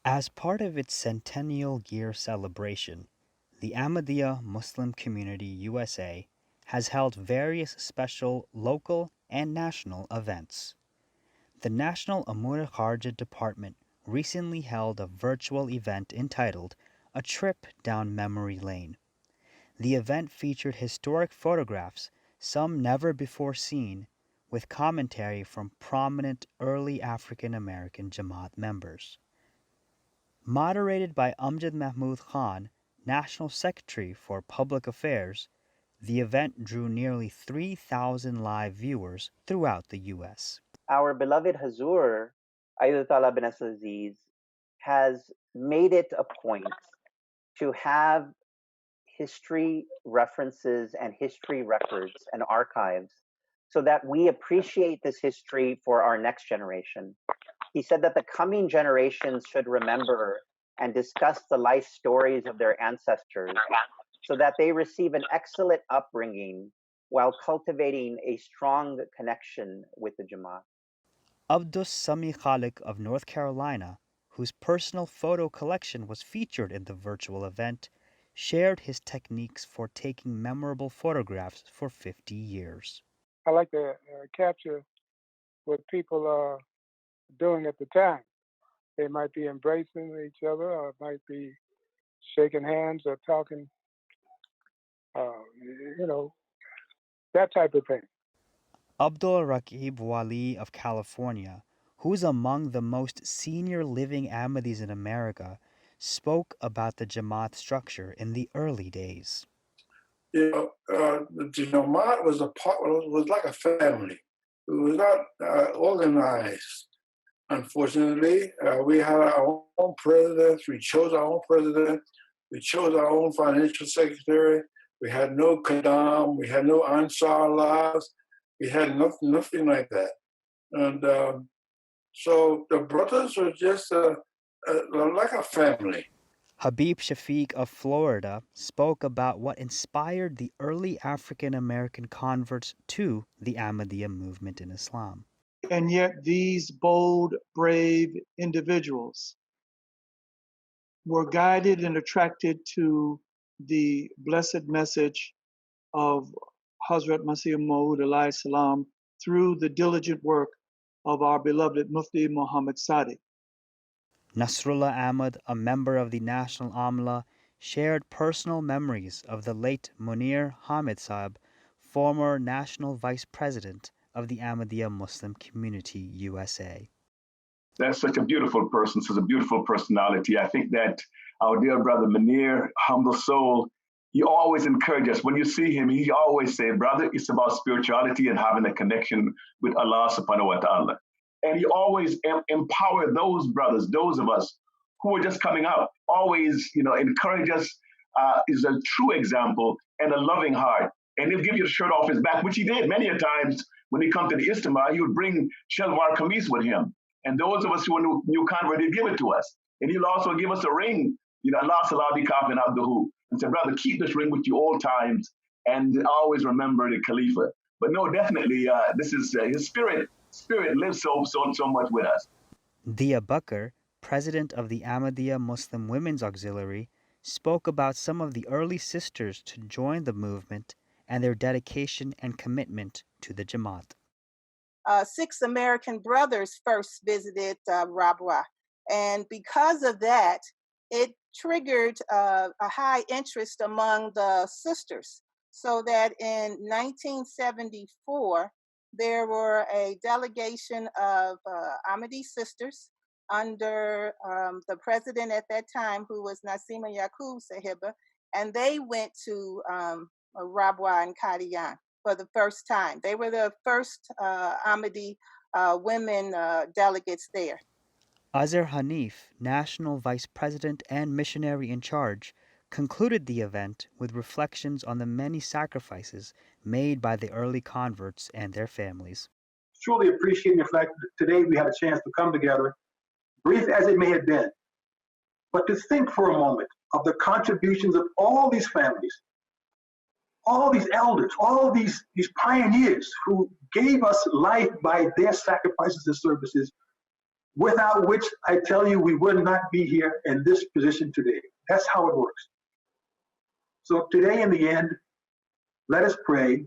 As part of its centennial year celebration, the Ahmadiyya Muslim Community USA has held various special local and national events. The National Amur Kharja Department recently held a virtual event entitled A Trip Down Memory Lane. The event featured historic photographs, some never before seen, with commentary from prominent early African American Jamaat members. Moderated by Amjad Mahmood Khan, National Secretary for Public Affairs, the event drew nearly 3,000 live viewers throughout the U.S. Our beloved Hazur, Ayatollah bin Aziz, has made it a point to have history references and history records and archives so that we appreciate this history for our next generation. He said that the coming generations should remember and discuss the life stories of their ancestors so that they receive an excellent upbringing while cultivating a strong connection with the Jamaat. Abdus Sami Khalik of North Carolina, whose personal photo collection was featured in the virtual event, shared his techniques for taking memorable photographs for 50 years. I like to capture what people are doing at the time. They might be embracing each other, or might be shaking hands, or talking, you know, that type of thing. Abdul Rakib Wali of California, who's among the most senior living Ahmadis in America, spoke about the Jamaat structure in the early days. The Jamaat was like a family. It was not organized. Unfortunately, we had our own presidents. We chose our own president. We chose our own financial secretary. We had no Qadam. We had no Ansar laws. We had nothing like that. And so the brothers were just like a family. Habib Shafiq of Florida spoke about what inspired the early African American converts to the Ahmadiyya movement in Islam. And yet these bold, brave individuals were guided and attracted to the blessed message of Hazrat Masih Maud alayhi salam through the diligent work of our beloved Mufti Muhammad Sadiq. Nasrullah Ahmad, a member of the National Amla, shared personal memories of the late Munir Hamid Sahib, former National Vice President of the Ahmadiyya Muslim Community USA. That's such a beautiful person, such a beautiful personality. I think that our dear brother Munir, humble soul, he always encourages us. When you see him, he always say, brother, it's about spirituality and having a connection with Allah subhanahu wa ta'ala. And he always empowered those brothers, those of us who were just coming out, always, encourage us, is a true example and a loving heart. And he'll give you the shirt off his back, which he did many a times. When he come to the Istima, he would bring Shalwar Kameez with him. And those of us who were new convert, he'd give it to us. And he'll also give us a ring, Allah Salabi Kafin Abduhu, and say, brother, keep this ring with you all times and always remember the Khalifa. But no, definitely, this is his spirit lives so much with us. Dia Bakr, president of the Ahmadiyya Muslim Women's Auxiliary, spoke about some of the early sisters to join the movement and their dedication and commitment to the Jamaat. 6 American brothers first visited Rabwa, and because of that, it triggered a high interest among the sisters, so that in 1974, there were a delegation of Ahmadi sisters under the president at that time, who was Nasima Yaqub Sahiba, and they went to Rabwa and Qadian for the first time. They were the first Ahmadi women delegates there. Ahmad Hanif, National Vice President and Missionary in Charge, concluded the event with reflections on the many sacrifices made by the early converts and their families. Truly appreciating the fact that today we had a chance to come together, brief as it may have been, but to think for a moment of the contributions of all these families, all these elders, all these pioneers who gave us life by their sacrifices and services without which I tell you we would not be here in this position today. That's how it works. So today, in the end, let us pray,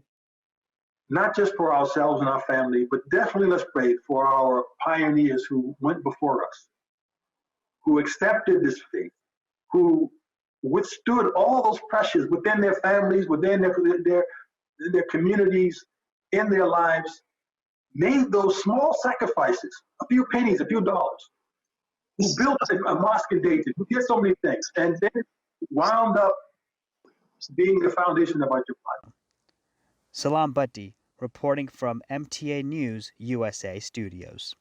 not just for ourselves and our family, but definitely let's pray for our pioneers who went before us, who accepted this faith, who withstood all those pressures within their families, within their communities, in their lives, made those small sacrifices, a few pennies, a few dollars, who built a mosque in Dayton, who did so many things, and then wound up being the foundation of our Jamaat. Salam Bhatti, reporting from MTA News USA studios.